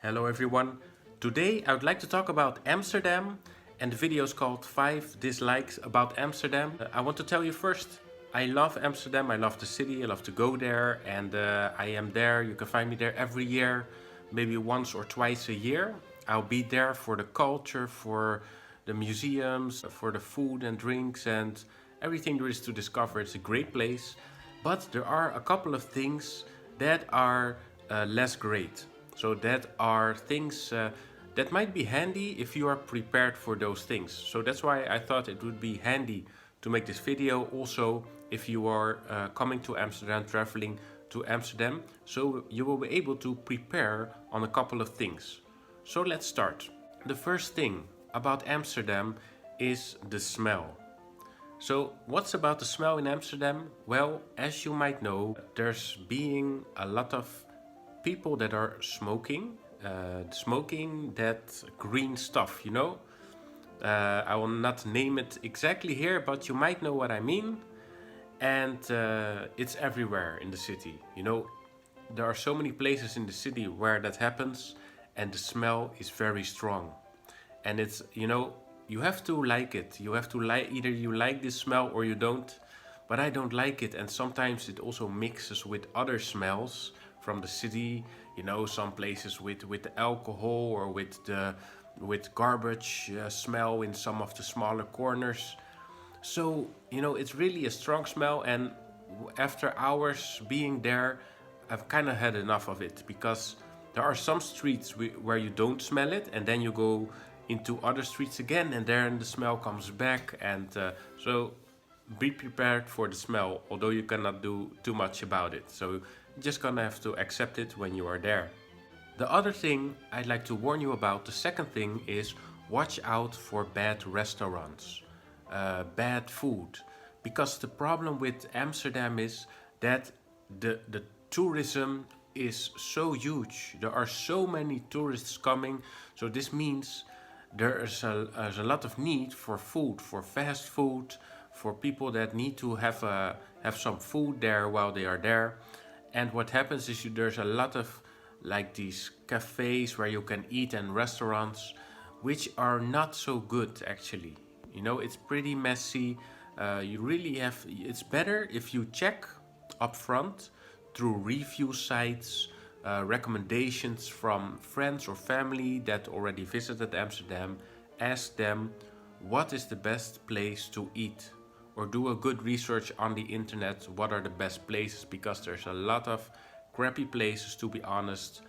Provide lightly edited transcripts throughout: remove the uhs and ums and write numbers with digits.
Hello everyone. Today I would like to talk about Amsterdam, and the video is called 5 Dislikes about Amsterdam. I want to tell you first, I love Amsterdam, I love the city, I love to go there, and I am there. You can find me there every year, maybe once or twice a year. I'll be there for the culture, for the museums, for the food and drinks and everything there is to discover. It's a great place, but there are a couple of things that are less great. So that are things that might be handy if you are prepared for those things. So that's why I thought it would be handy to make this video also if you are coming to Amsterdam, traveling to Amsterdam, so you will be able to prepare on a couple of things. So let's start. The first thing about Amsterdam is the smell. So what's about the smell in Amsterdam? Well, as you might know, there's being a lot of people that are smoking that green stuff, you know? I will not name it exactly here, but you might know what I mean. And it's everywhere in the city. You know, there are so many places in the city where that happens, and the smell is very strong. And it's, you have to like it. You have to like, either you like this smell or you don't. But I don't like it, and sometimes it also mixes with other smells from the city. You know, some places with alcohol or with garbage smell in some of the smaller corners. So it's really a strong smell, and after hours being there, I've kind of had enough of it, because there are some streets where you don't smell it, and then you go into other streets again, and then the smell comes back, and so be prepared for the smell, although you cannot do too much about it. So you're just gonna have to accept it when you are there. The other thing I'd like to warn you about, the second thing, is watch out for bad restaurants, bad food. Because the problem with Amsterdam is that the tourism is so huge. There are so many tourists coming. So this means there's a lot of need for food, for fast food, for people that need to have some food there while they are there. And what happens is there's a lot of like these cafes where you can eat, and restaurants which are not so good actually. You know, it's pretty messy. You really have, it's better if you check up front through review sites, recommendations from friends or family that already visited Amsterdam. Ask them what is the best place to eat, or do a good research on the internet. What are the best places? Because there's a lot of crappy places, to be honest,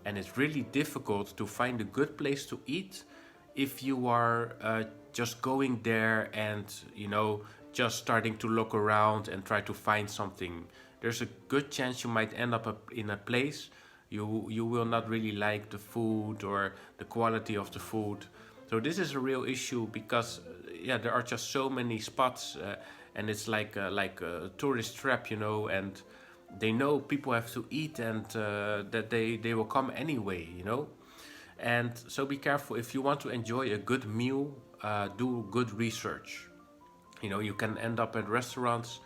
and it's really difficult to find a good place to eat if you are just going there and just starting to look around and try to find something. There's a good chance you might end up in a place you will not really like the food or the quality of the food. So this is a real issue, because there are just so many spots, and it's like a tourist trap, and they know people have to eat, and that they will come anyway, And so be careful. If you want to enjoy a good meal, do good research. You can end up at restaurants.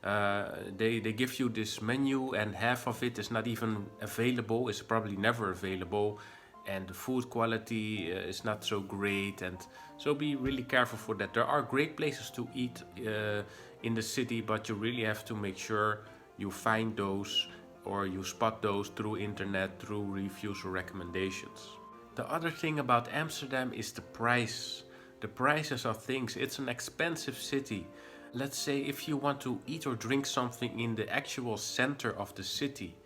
They give you this menu, and half of it is not even available. It's probably never available, and the food quality is not so great. And so be really careful for that. There are great places to eat in the city, but you really have to make sure you find those, or you spot those through internet, through reviews or recommendations. The other thing about Amsterdam is the price. The prices of things. It's an expensive city. Let's say if you want to eat or drink something in the actual center of the city,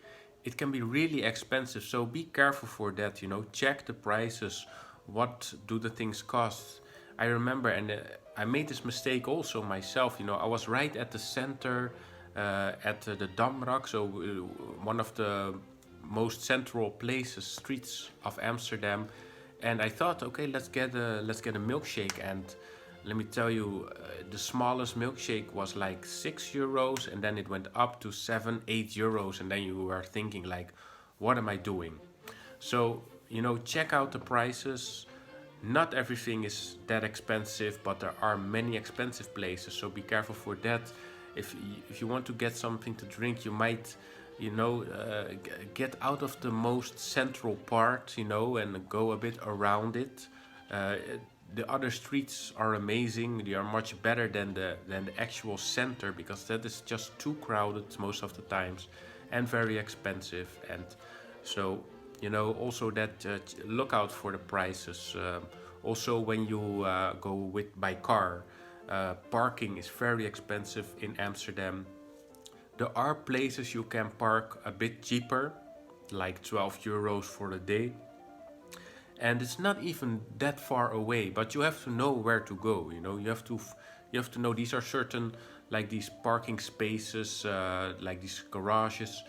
it can be really expensive. So be careful for that, check the prices. What do the things cost? I remember, and I made this mistake also myself, I was right at the center, at the Damrak, so one of the most central places, streets of Amsterdam. And I thought, okay, let's get a milkshake. And let me tell you, the smallest milkshake was like €6, and then it went up to 7, 8 euros, and then you are thinking like, what am I doing? So check out the prices. Not everything is that expensive, but there are many expensive places, so be careful for that. If you want to get something to drink, you might get out of the most central part, and go a bit around it. Uh, the other streets are amazing. They are much better than the actual center, because that is just too crowded most of the times and very expensive. And so, also that look out for the prices. Also, when you go by car, parking is very expensive in Amsterdam. There are places you can park a bit cheaper, like 12 euros for the day. And it's not even that far away, but you have to know where to go. You have to know these are certain, like these parking spaces, like these garages.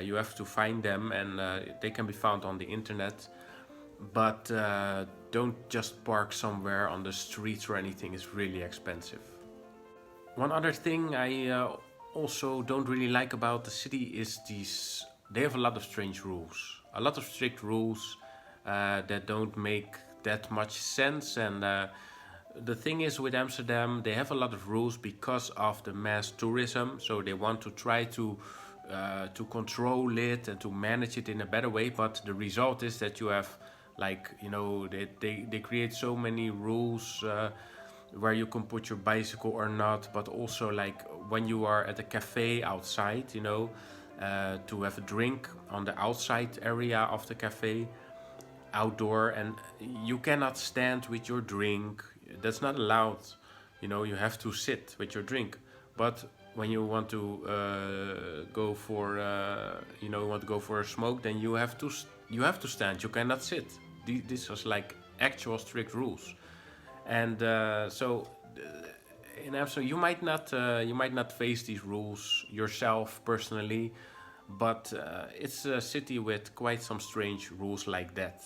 You have to find them, and they can be found on the internet. But don't just park somewhere on the streets or anything. It's really expensive. One other thing I also don't really like about the city is these. They have a lot of strange rules, a lot of strict rules that don't make that much sense. And the thing is, with Amsterdam, they have a lot of rules because of the mass tourism. So they want to try to control it and to manage it in a better way. But the result is that you have, like, they create so many rules. Where you can put your bicycle or not, but also, like, when you are at a cafe outside, to have a drink on the outside area of the cafe, outdoor, and you cannot stand with your drink. That's not allowed. You have to sit with your drink. But when you want to go for a smoke, then you have to stand. You cannot sit. This was like actual strict rules. And so in Amsterdam, you might not face these rules yourself personally, but it's a city with quite some strange rules like that.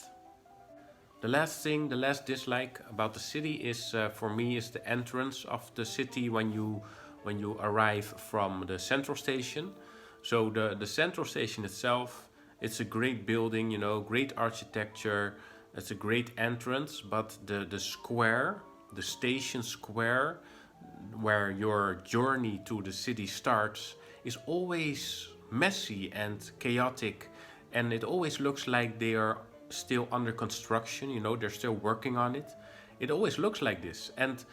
The last dislike about the city is, for me, is the entrance of the city when you arrive from the central station. So the central station itself, it's a great building, great architecture. It's a great entrance, but the square, the station square, where your journey to the city starts, is always messy and chaotic, and it always looks like they are still under construction. They're still working on it. It always looks like this. And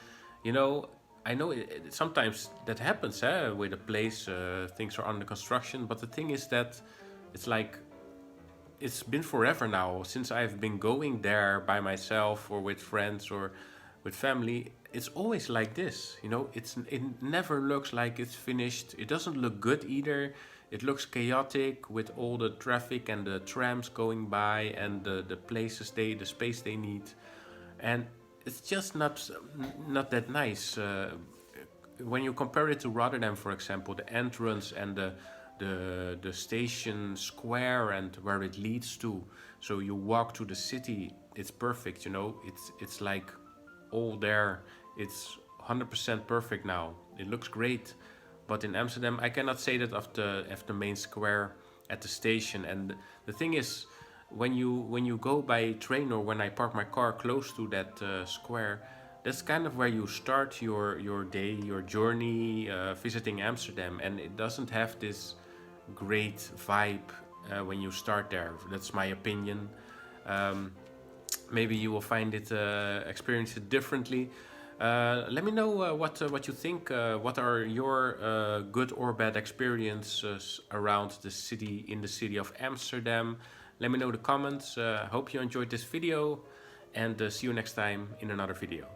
you know I know sometimes that happens, with a place, things are under construction. But the thing is that it's like, it's been forever now since I've been going there by myself or with friends or with family. It's always like this, it never looks like it's finished. It doesn't look good either. It looks chaotic with all the traffic and the trams going by and the space they need. And it's just not that nice. When you compare it to Rotterdam, for example, the entrance and the station square and where it leads to. So you walk to the city, it's perfect, it's like all there. It's 100% perfect now. It looks great. But in Amsterdam, I cannot say that of the main square at the station. And the thing is, when you go by train, or when I park my car close to that square, that's kind of where you start your day, your journey, visiting Amsterdam. And it doesn't have this great vibe when you start there. That's my opinion. Maybe you will find it, experience it differently. Let me know what you think. What are your good or bad experiences around the city, in the city of Amsterdam? Let me know in the comments. Hope you enjoyed this video, and see you next time in another video.